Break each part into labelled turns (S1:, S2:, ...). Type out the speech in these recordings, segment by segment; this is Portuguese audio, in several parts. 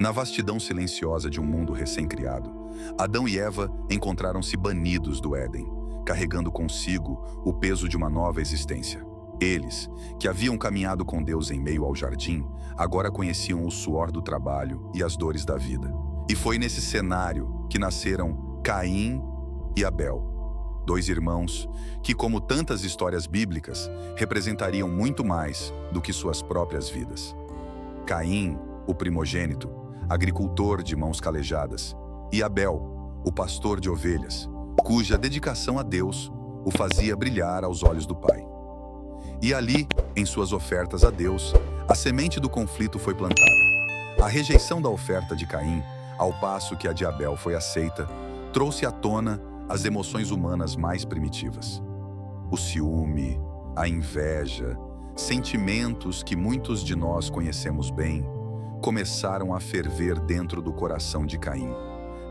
S1: Na vastidão silenciosa de um mundo recém-criado, Adão e Eva encontraram-se banidos do Éden, carregando consigo o peso de uma nova existência. Eles, que haviam caminhado com Deus em meio ao jardim, agora conheciam o suor do trabalho e as dores da vida. E foi nesse cenário que nasceram Caim e Abel, dois irmãos que, como tantas histórias bíblicas, representariam muito mais do que suas próprias vidas. Caim, o primogênito, agricultor de mãos calejadas, e Abel, o pastor de ovelhas, cuja dedicação a Deus o fazia brilhar aos olhos do Pai. E ali, em suas ofertas a Deus, a semente do conflito foi plantada. A rejeição da oferta de Caim, ao passo que a de Abel foi aceita, trouxe à tona as emoções humanas mais primitivas. O ciúme, a inveja, sentimentos que muitos de nós conhecemos bem, começaram a ferver dentro do coração de Caim,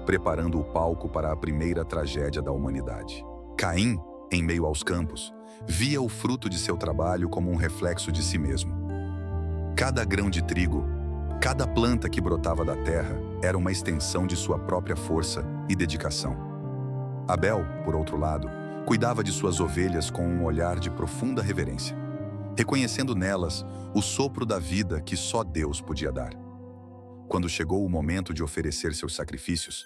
S1: preparando o palco para a primeira tragédia da humanidade. Caim, em meio aos campos, via o fruto de seu trabalho como um reflexo de si mesmo. Cada grão de trigo, cada planta que brotava da terra era uma extensão de sua própria força e dedicação. Abel, por outro lado, cuidava de suas ovelhas com um olhar de profunda reverência, reconhecendo nelas o sopro da vida que só Deus podia dar. Quando chegou o momento de oferecer seus sacrifícios,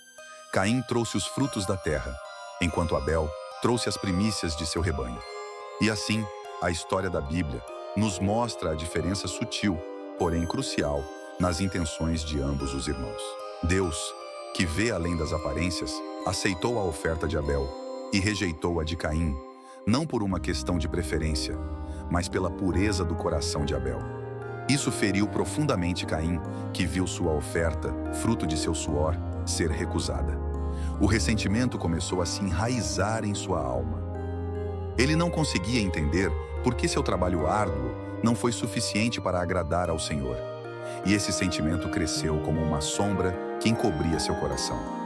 S1: Caim trouxe os frutos da terra, enquanto Abel trouxe as primícias de seu rebanho. E assim, a história da Bíblia nos mostra a diferença sutil, porém crucial, nas intenções de ambos os irmãos. Deus, que vê além das aparências, aceitou a oferta de Abel e rejeitou a de Caim, não por uma questão de preferência, mas pela pureza do coração de Abel. Isso feriu profundamente Caim, que viu sua oferta, fruto de seu suor, ser recusada. O ressentimento começou a se enraizar em sua alma. Ele não conseguia entender por que seu trabalho árduo não foi suficiente para agradar ao Senhor. E esse sentimento cresceu como uma sombra que encobria seu coração.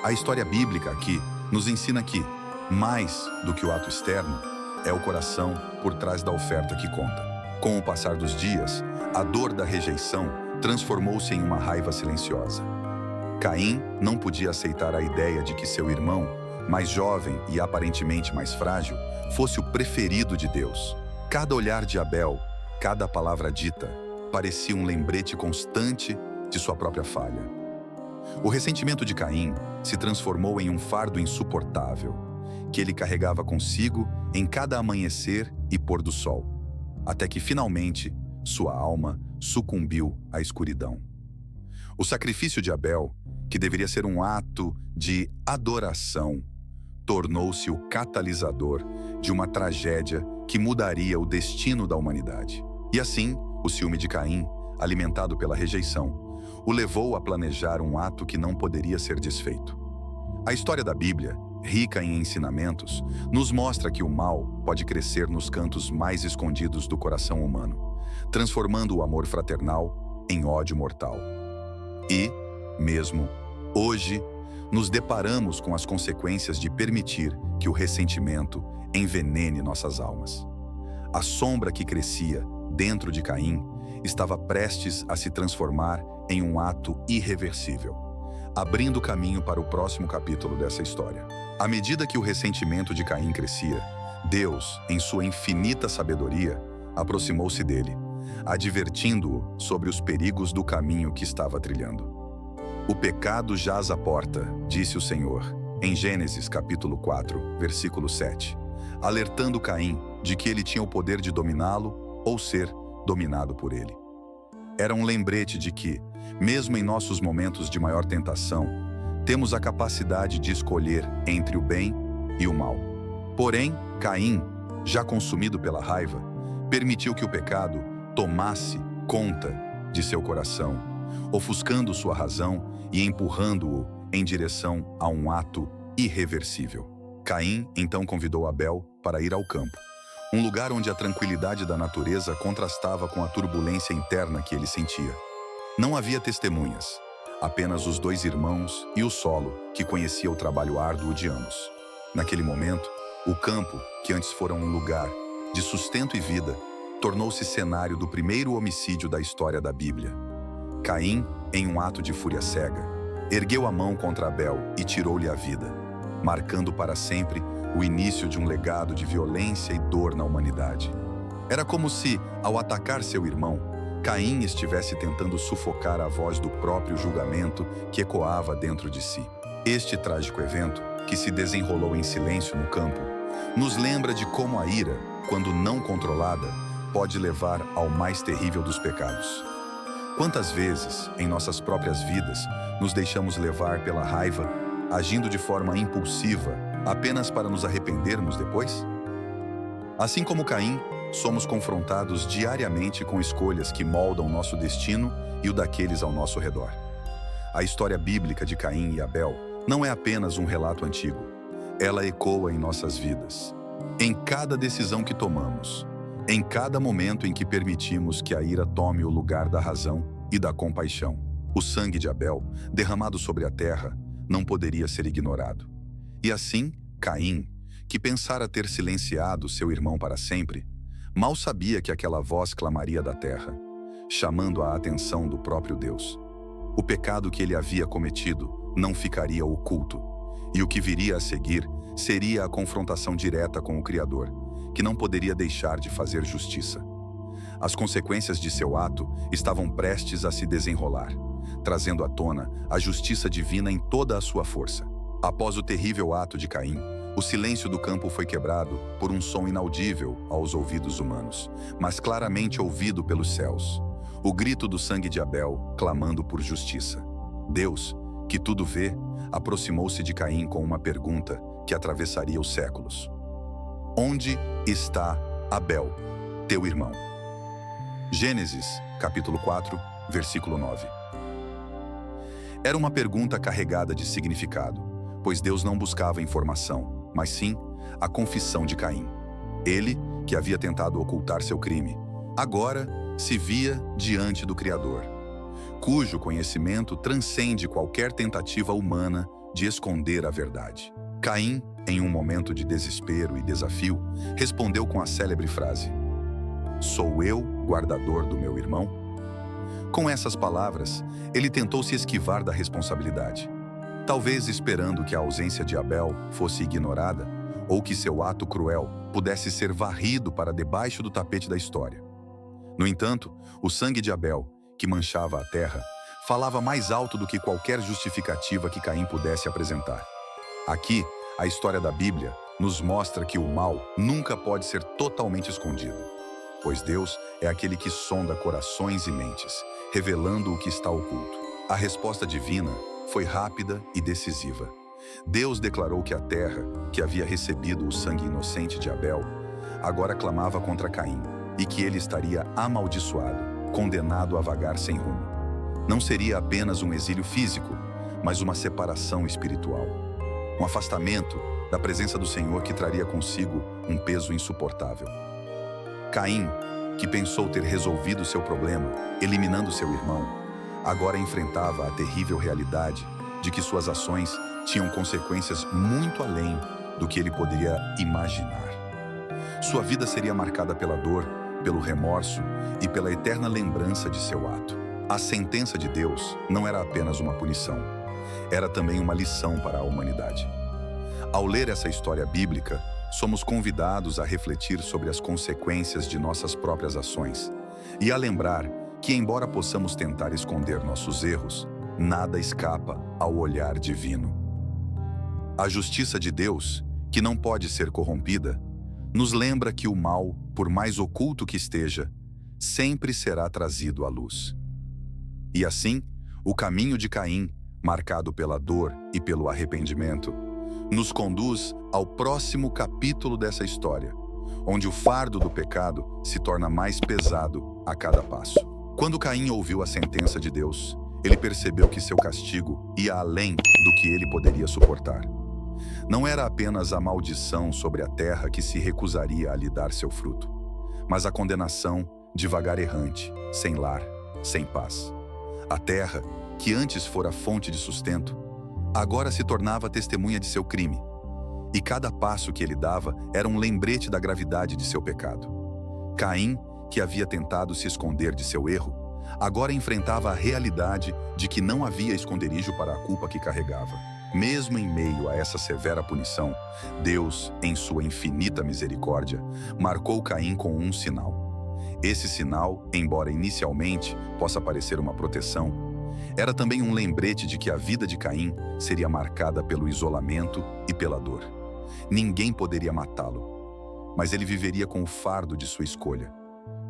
S1: A história bíblica aqui nos ensina que, mais do que o ato externo, é o coração por trás da oferta que conta. Com o passar dos dias, a dor da rejeição transformou-se em uma raiva silenciosa. Caim não podia aceitar a ideia de que seu irmão, mais jovem e aparentemente mais frágil, fosse o preferido de Deus. Cada olhar de Abel, cada palavra dita, parecia um lembrete constante de sua própria falha. O ressentimento de Caim se transformou em um fardo insuportável, que ele carregava consigo em cada amanhecer e pôr do sol, até que finalmente sua alma sucumbiu à escuridão. O sacrifício de Abel, que deveria ser um ato de adoração, tornou-se o catalisador de uma tragédia que mudaria o destino da humanidade. E assim, o ciúme de Caim, alimentado pela rejeição, o levou a planejar um ato que não poderia ser desfeito. A história da Bíblia, rica em ensinamentos, nos mostra que o mal pode crescer nos cantos mais escondidos do coração humano, transformando o amor fraternal em ódio mortal. E, mesmo hoje, nos deparamos com as consequências de permitir que o ressentimento envenene nossas almas. A sombra que crescia dentro de Caim estava prestes a se transformar em um ato irreversível, abrindo caminho para o próximo capítulo dessa história. À medida que o ressentimento de Caim crescia, Deus, em sua infinita sabedoria, aproximou-se dele, advertindo-o sobre os perigos do caminho que estava trilhando. O pecado jaz à porta, disse o Senhor, em Gênesis capítulo 4, versículo 7, alertando Caim de que ele tinha o poder de dominá-lo ou ser dominado por ele. Era um lembrete de que, mesmo em nossos momentos de maior tentação, temos a capacidade de escolher entre o bem e o mal. Porém, Caim, já consumido pela raiva, permitiu que o pecado tomasse conta de seu coração, ofuscando sua razão e empurrando-o em direção a um ato irreversível. Caim então convidou Abel para ir ao campo, um lugar onde a tranquilidade da natureza contrastava com a turbulência interna que ele sentia. Não havia testemunhas, apenas os dois irmãos e o solo que conhecia o trabalho árduo de ambos. Naquele momento, o campo, que antes fora um lugar de sustento e vida, tornou-se cenário do primeiro homicídio da história da Bíblia. Caim em um ato de fúria cega, ergueu a mão contra Abel e tirou-lhe a vida, marcando para sempre o início de um legado de violência e dor na humanidade. Era como se, ao atacar seu irmão, Caim estivesse tentando sufocar a voz do próprio julgamento que ecoava dentro de si. Este trágico evento, que se desenrolou em silêncio no campo, nos lembra de como a ira, quando não controlada, pode levar ao mais terrível dos pecados. Quantas vezes, em nossas próprias vidas, nos deixamos levar pela raiva, agindo de forma impulsiva, apenas para nos arrependermos depois? Assim como Caim, somos confrontados diariamente com escolhas que moldam nosso destino e o daqueles ao nosso redor. A história bíblica de Caim e Abel não é apenas um relato antigo. Ela ecoa em nossas vidas. Em cada decisão que tomamos, em cada momento em que permitimos que a ira tome o lugar da razão e da compaixão, o sangue de Abel, derramado sobre a terra, não poderia ser ignorado. E assim, Caim, que pensara ter silenciado seu irmão para sempre, mal sabia que aquela voz clamaria da terra, chamando a atenção do próprio Deus. O pecado que ele havia cometido não ficaria oculto, e o que viria a seguir seria a confrontação direta com o Criador, que não poderia deixar de fazer justiça. As consequências de seu ato estavam prestes a se desenrolar, trazendo à tona a justiça divina em toda a sua força. Após o terrível ato de Caim, o silêncio do campo foi quebrado por um som inaudível aos ouvidos humanos, mas claramente ouvido pelos céus. O grito do sangue de Abel, clamando por justiça. Deus, que tudo vê, aproximou-se de Caim com uma pergunta que atravessaria os séculos. Onde está Abel, teu irmão? Gênesis, capítulo 4, versículo 9. Era uma pergunta carregada de significado, pois Deus não buscava informação, mas sim a confissão de Caim. Ele, que havia tentado ocultar seu crime, agora se via diante do Criador, cujo conhecimento transcende qualquer tentativa humana de esconder a verdade. Caim, em um momento de desespero e desafio, respondeu com a célebre frase: "Sou eu, guardador do meu irmão?" Com essas palavras, ele tentou se esquivar da responsabilidade, talvez esperando que a ausência de Abel fosse ignorada ou que seu ato cruel pudesse ser varrido para debaixo do tapete da história. No entanto, o sangue de Abel, que manchava a terra, falava mais alto do que qualquer justificativa que Caim pudesse apresentar. Aqui, a história da Bíblia nos mostra que o mal nunca pode ser totalmente escondido, pois Deus é aquele que sonda corações e mentes, revelando o que está oculto. A resposta divina foi rápida e decisiva. Deus declarou que a terra, que havia recebido o sangue inocente de Abel, agora clamava contra Caim, e que ele estaria amaldiçoado, condenado a vagar sem rumo. Não seria apenas um exílio físico, mas uma separação espiritual. Um afastamento da presença do Senhor que traria consigo um peso insuportável. Caim, que pensou ter resolvido seu problema, eliminando seu irmão, agora enfrentava a terrível realidade de que suas ações tinham consequências muito além do que ele poderia imaginar. Sua vida seria marcada pela dor, pelo remorso e pela eterna lembrança de seu ato. A sentença de Deus não era apenas uma punição, era também uma lição para a humanidade. Ao ler essa história bíblica, somos convidados a refletir sobre as consequências de nossas próprias ações e a lembrar que, embora possamos tentar esconder nossos erros, nada escapa ao olhar divino. A justiça de Deus, que não pode ser corrompida, nos lembra que o mal, por mais oculto que esteja, sempre será trazido à luz. E assim, o caminho de Caim, marcado pela dor e pelo arrependimento, nos conduz ao próximo capítulo dessa história, onde o fardo do pecado se torna mais pesado a cada passo. Quando Caim ouviu a sentença de Deus, ele percebeu que seu castigo ia além do que ele poderia suportar. Não era apenas a maldição sobre a terra que se recusaria a lhe dar seu fruto, mas a condenação de vagar errante, sem lar, sem paz. A terra, que antes fora fonte de sustento, agora se tornava testemunha de seu crime, e cada passo que ele dava era um lembrete da gravidade de seu pecado. Caim, que havia tentado se esconder de seu erro, agora enfrentava a realidade de que não havia esconderijo para a culpa que carregava. Mesmo em meio a essa severa punição, Deus, em sua infinita misericórdia, marcou Caim com um sinal. Esse sinal, embora inicialmente possa parecer uma proteção, era também um lembrete de que a vida de Caim seria marcada pelo isolamento e pela dor. Ninguém poderia matá-lo, mas ele viveria com o fardo de sua escolha.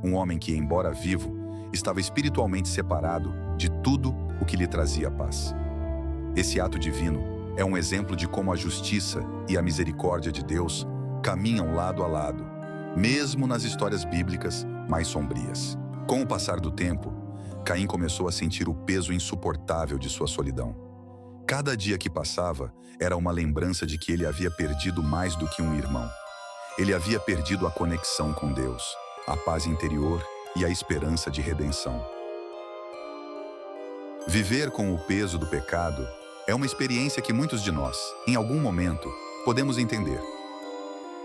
S1: Um homem que, embora vivo, estava espiritualmente separado de tudo o que lhe trazia paz. Esse ato divino é um exemplo de como a justiça e a misericórdia de Deus caminham lado a lado, mesmo nas histórias bíblicas mais sombrias. Com o passar do tempo, Caim começou a sentir o peso insuportável de sua solidão. Cada dia que passava era uma lembrança de que ele havia perdido mais do que um irmão. Ele havia perdido a conexão com Deus, a paz interior e a esperança de redenção. Viver com o peso do pecado é uma experiência que muitos de nós, em algum momento, podemos entender.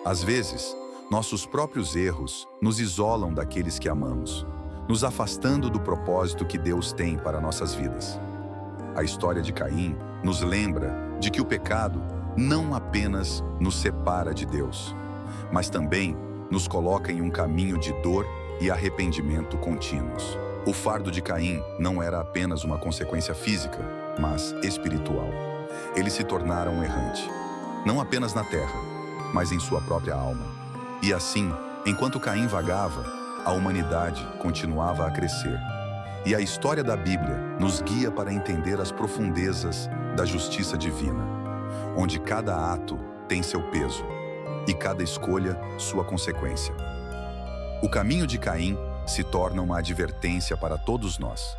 S1: Às vezes, nossos próprios erros nos isolam daqueles que amamos, nos afastando do propósito que Deus tem para nossas vidas. A história de Caim nos lembra de que o pecado não apenas nos separa de Deus, mas também nos coloca em um caminho de dor e arrependimento contínuos. O fardo de Caim não era apenas uma consequência física, mas espiritual. Ele se tornara um errante, não apenas na terra, mas em sua própria alma. E assim, enquanto Caim vagava, a humanidade continuava a crescer. E a história da Bíblia nos guia para entender as profundezas da justiça divina, onde cada ato tem seu peso e cada escolha sua consequência. O caminho de Caim se torna uma advertência para todos nós,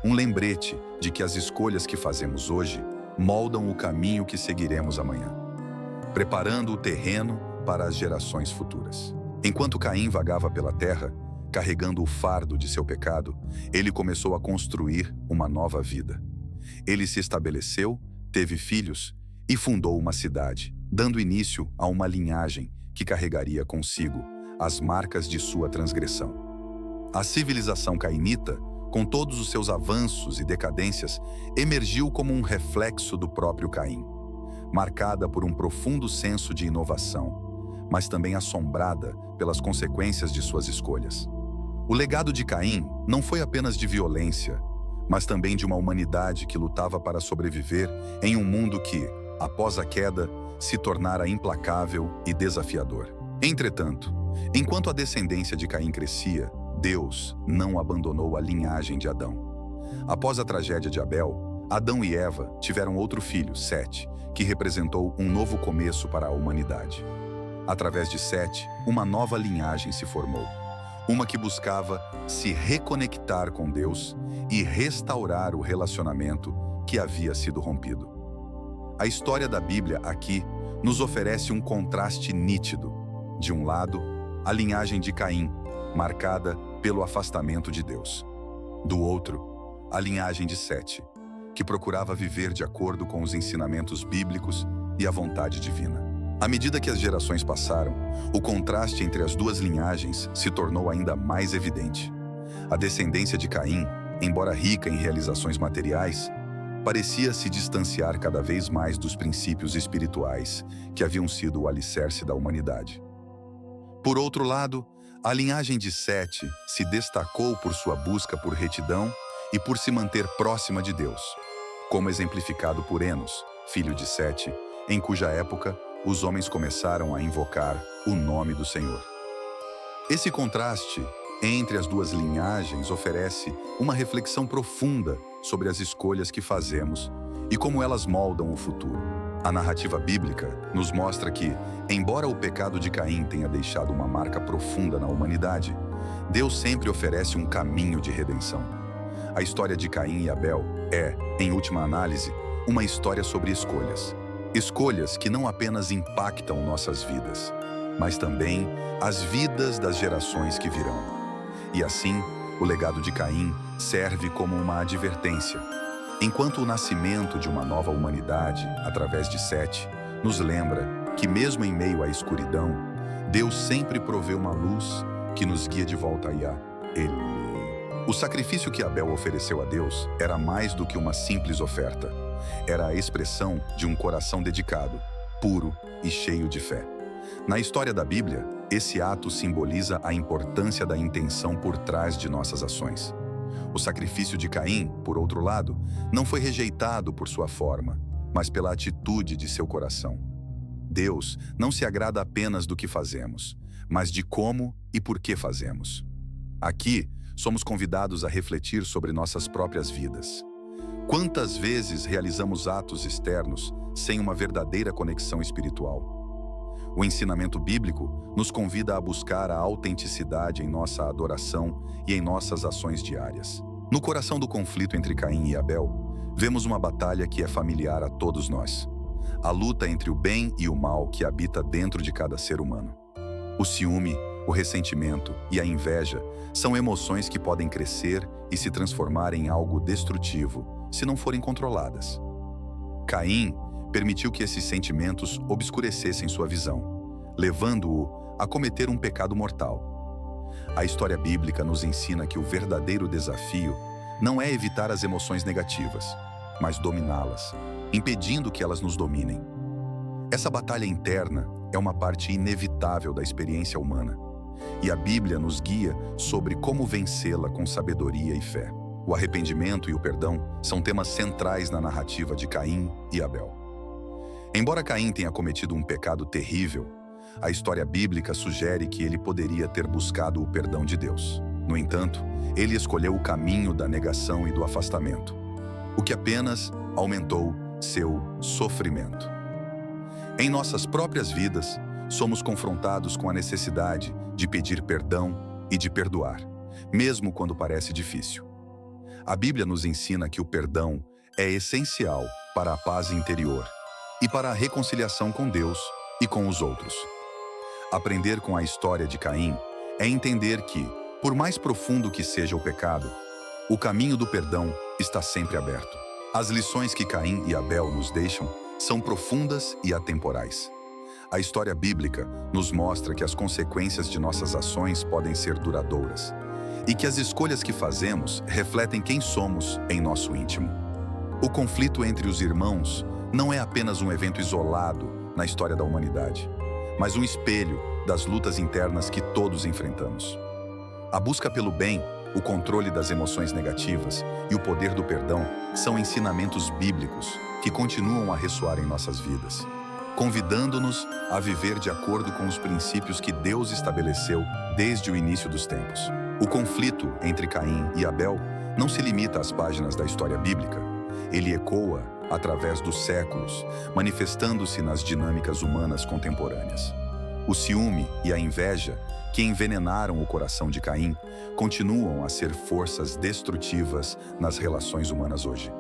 S1: um lembrete de que as escolhas que fazemos hoje moldam o caminho que seguiremos amanhã, preparando o terreno para as gerações futuras. Enquanto Caim vagava pela terra, carregando o fardo de seu pecado, ele começou a construir uma nova vida. Ele se estabeleceu, teve filhos e fundou uma cidade, dando início a uma linhagem que carregaria consigo as marcas de sua transgressão. A civilização cainita, com todos os seus avanços e decadências, emergiu como um reflexo do próprio Caim, marcada por um profundo senso de inovação, mas também assombrada pelas consequências de suas escolhas. O legado de Caim não foi apenas de violência, mas também de uma humanidade que lutava para sobreviver em um mundo que, após a queda, se tornara implacável e desafiador. Entretanto, enquanto a descendência de Caim crescia, Deus não abandonou a linhagem de Adão. Após a tragédia de Abel, Adão e Eva tiveram outro filho, Sete, que representou um novo começo para a humanidade. Através de Sete, uma nova linhagem se formou, uma que buscava se reconectar com Deus e restaurar o relacionamento que havia sido rompido. A história da Bíblia aqui nos oferece um contraste nítido. De um lado, a linhagem de Caim, marcada pelo afastamento de Deus. Do outro, a linhagem de Sete, que procurava viver de acordo com os ensinamentos bíblicos e a vontade divina. À medida que as gerações passaram, o contraste entre as duas linhagens se tornou ainda mais evidente. A descendência de Caim, embora rica em realizações materiais, parecia se distanciar cada vez mais dos princípios espirituais que haviam sido o alicerce da humanidade. Por outro lado, a linhagem de Sete se destacou por sua busca por retidão e por se manter próxima de Deus, como exemplificado por Enos, filho de Sete, em cuja época os homens começaram a invocar o nome do Senhor. Esse contraste entre as duas linhagens oferece uma reflexão profunda sobre as escolhas que fazemos e como elas moldam o futuro. A narrativa bíblica nos mostra que, embora o pecado de Caim tenha deixado uma marca profunda na humanidade, Deus sempre oferece um caminho de redenção. A história de Caim e Abel é, em última análise, uma história sobre escolhas. Escolhas que não apenas impactam nossas vidas, mas também as vidas das gerações que virão. E assim, o legado de Caim serve como uma advertência, enquanto o nascimento de uma nova humanidade, através de Sete, nos lembra que mesmo em meio à escuridão, Deus sempre provê uma luz que nos guia de volta a Ele. O sacrifício que Abel ofereceu a Deus era mais do que uma simples oferta. Era a expressão de um coração dedicado, puro e cheio de fé. Na história da Bíblia, esse ato simboliza a importância da intenção por trás de nossas ações. O sacrifício de Caim, por outro lado, não foi rejeitado por sua forma, mas pela atitude de seu coração. Deus não se agrada apenas do que fazemos, mas de como e por que fazemos. Aqui, somos convidados a refletir sobre nossas próprias vidas. Quantas vezes realizamos atos externos sem uma verdadeira conexão espiritual? O ensinamento bíblico nos convida a buscar a autenticidade em nossa adoração e em nossas ações diárias. No coração do conflito entre Caim e Abel, vemos uma batalha que é familiar a todos nós. A luta entre o bem e o mal que habita dentro de cada ser humano. O ciúme, o ressentimento e a inveja são emoções que podem crescer e se transformar em algo destrutivo se não forem controladas. Caim permitiu que esses sentimentos obscurecessem sua visão, levando-o a cometer um pecado mortal. A história bíblica nos ensina que o verdadeiro desafio não é evitar as emoções negativas, mas dominá-las, impedindo que elas nos dominem. Essa batalha interna é uma parte inevitável da experiência humana, e a Bíblia nos guia sobre como vencê-la com sabedoria e fé. O arrependimento e o perdão são temas centrais na narrativa de Caim e Abel. Embora Caim tenha cometido um pecado terrível, a história bíblica sugere que ele poderia ter buscado o perdão de Deus. No entanto, ele escolheu o caminho da negação e do afastamento, o que apenas aumentou seu sofrimento. Em nossas próprias vidas, somos confrontados com a necessidade de pedir perdão e de perdoar, mesmo quando parece difícil. A Bíblia nos ensina que o perdão é essencial para a paz interior e para a reconciliação com Deus e com os outros. Aprender com a história de Caim é entender que, por mais profundo que seja o pecado, o caminho do perdão está sempre aberto. As lições que Caim e Abel nos deixam são profundas e atemporais. A história bíblica nos mostra que as consequências de nossas ações podem ser duradouras e que as escolhas que fazemos refletem quem somos em nosso íntimo. O conflito entre os irmãos não é apenas um evento isolado na história da humanidade, mas um espelho das lutas internas que todos enfrentamos. A busca pelo bem, o controle das emoções negativas e o poder do perdão são ensinamentos bíblicos que continuam a ressoar em nossas vidas, convidando-nos a viver de acordo com os princípios que Deus estabeleceu desde o início dos tempos. O conflito entre Caim e Abel não se limita às páginas da história bíblica. Ele ecoa através dos séculos, manifestando-se nas dinâmicas humanas contemporâneas. O ciúme e a inveja, que envenenaram o coração de Caim, continuam a ser forças destrutivas nas relações humanas hoje.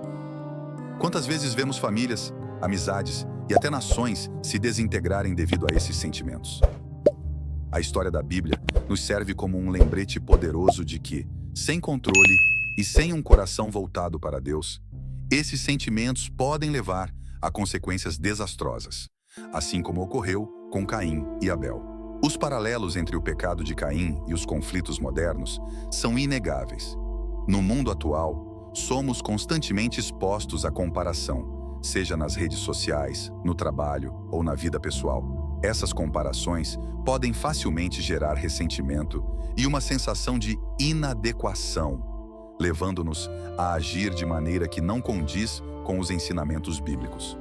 S1: Quantas vezes vemos famílias, amizades e até nações se desintegrarem devido a esses sentimentos? A história da Bíblia nos serve como um lembrete poderoso de que, sem controle e sem um coração voltado para Deus, esses sentimentos podem levar a consequências desastrosas, assim como ocorreu com Caim e Abel. Os paralelos entre o pecado de Caim e os conflitos modernos são inegáveis. No mundo atual, somos constantemente expostos à comparação, seja nas redes sociais, no trabalho ou na vida pessoal. Essas comparações podem facilmente gerar ressentimento e uma sensação de inadequação, levando-nos a agir de maneira que não condiz com os ensinamentos bíblicos.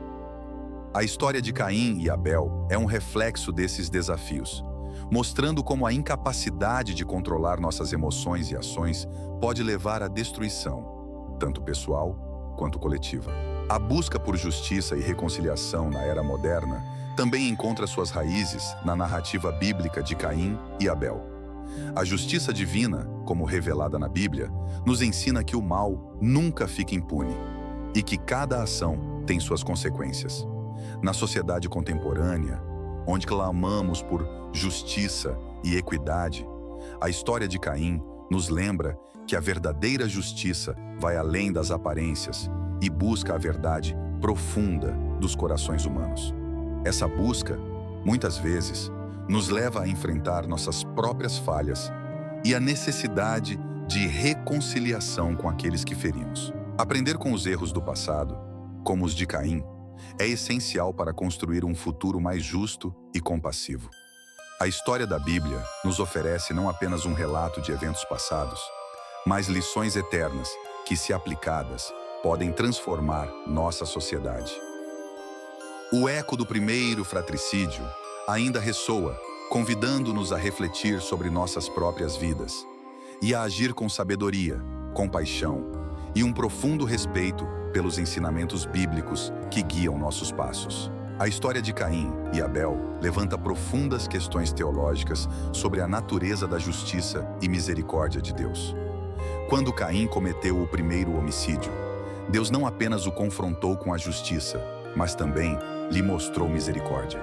S1: A história de Caim e Abel é um reflexo desses desafios, mostrando como a incapacidade de controlar nossas emoções e ações pode levar à destruição, tanto pessoal quanto coletiva. A busca por justiça e reconciliação na era moderna também encontra suas raízes na narrativa bíblica de Caim e Abel. A justiça divina, como revelada na Bíblia, nos ensina que o mal nunca fica impune e que cada ação tem suas consequências. Na sociedade contemporânea, onde clamamos por justiça e equidade, a história de Caim nos lembra que a verdadeira justiça vai além das aparências e busca a verdade profunda dos corações humanos. Essa busca, muitas vezes, nos leva a enfrentar nossas próprias falhas e a necessidade de reconciliação com aqueles que ferimos. Aprender com os erros do passado, como os de Caim, é essencial para construir um futuro mais justo e compassivo. A história da Bíblia nos oferece não apenas um relato de eventos passados, mas lições eternas que, se aplicadas, podem transformar nossa sociedade. O eco do primeiro fratricídio ainda ressoa, convidando-nos a refletir sobre nossas próprias vidas e a agir com sabedoria, compaixão e um profundo respeito pelos ensinamentos bíblicos que guiam nossos passos. A história de Caim e Abel levanta profundas questões teológicas sobre a natureza da justiça e misericórdia de Deus. Quando Caim cometeu o primeiro homicídio, Deus não apenas o confrontou com a justiça, mas também lhe mostrou misericórdia.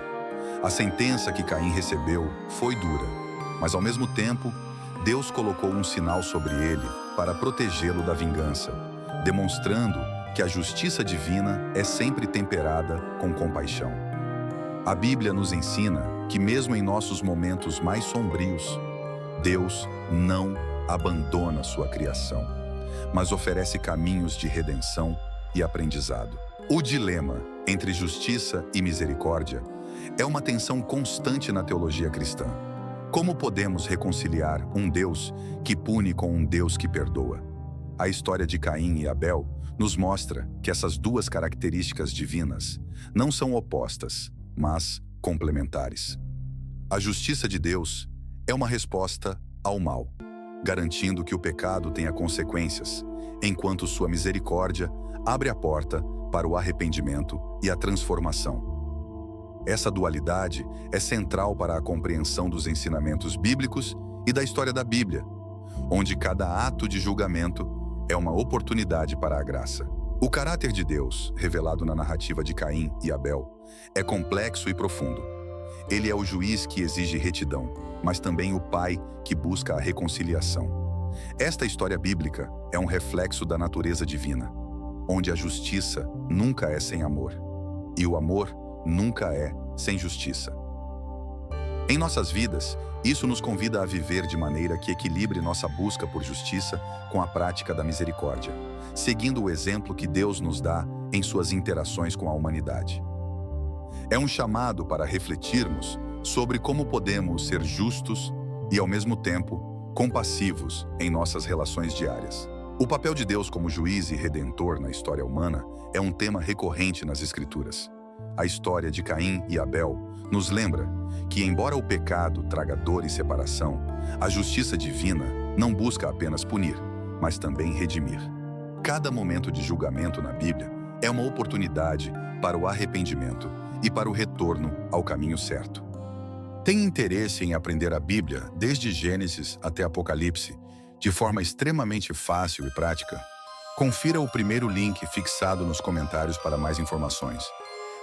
S1: A sentença que Caim recebeu foi dura, mas ao mesmo tempo, Deus colocou um sinal sobre ele para protegê-lo da vingança, demonstrando que a justiça divina é sempre temperada com compaixão. A Bíblia nos ensina que mesmo em nossos momentos mais sombrios, Deus não abandona sua criação, mas oferece caminhos de redenção e aprendizado. O dilema entre justiça e misericórdia é uma tensão constante na teologia cristã. Como podemos reconciliar um Deus que pune com um Deus que perdoa? A história de Caim e Abel nos mostra que essas duas características divinas não são opostas, mas complementares. A justiça de Deus é uma resposta ao mal, garantindo que o pecado tenha consequências, enquanto sua misericórdia abre a porta para o arrependimento e a transformação. Essa dualidade é central para a compreensão dos ensinamentos bíblicos e da história da Bíblia, onde cada ato de julgamento é uma oportunidade para a graça. O caráter de Deus, revelado na narrativa de Caim e Abel, é complexo e profundo. Ele é o juiz que exige retidão, mas também o pai que busca a reconciliação. Esta história bíblica é um reflexo da natureza divina, onde a justiça nunca é sem amor, e o amor nunca é sem justiça. Em nossas vidas, isso nos convida a viver de maneira que equilibre nossa busca por justiça com a prática da misericórdia, seguindo o exemplo que Deus nos dá em suas interações com a humanidade. É um chamado para refletirmos sobre como podemos ser justos e, ao mesmo tempo, compassivos em nossas relações diárias. O papel de Deus como juiz e redentor na história humana é um tema recorrente nas Escrituras. A história de Caim e Abel nos lembra que, embora o pecado traga dor e separação, a justiça divina não busca apenas punir, mas também redimir. Cada momento de julgamento na Bíblia é uma oportunidade para o arrependimento e para o retorno ao caminho certo. Tem interesse em aprender a Bíblia desde Gênesis até Apocalipse, de forma extremamente fácil e prática? Confira o primeiro link fixado nos comentários para mais informações.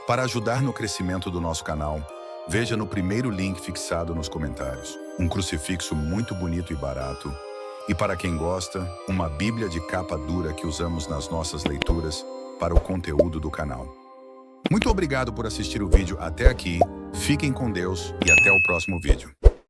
S1: Para ajudar no crescimento do nosso canal, veja no primeiro link fixado nos comentários um crucifixo muito bonito e barato, e para quem gosta, uma Bíblia de capa dura que usamos nas nossas leituras para o conteúdo do canal. Muito obrigado por assistir o vídeo até aqui, fiquem com Deus e até o próximo vídeo.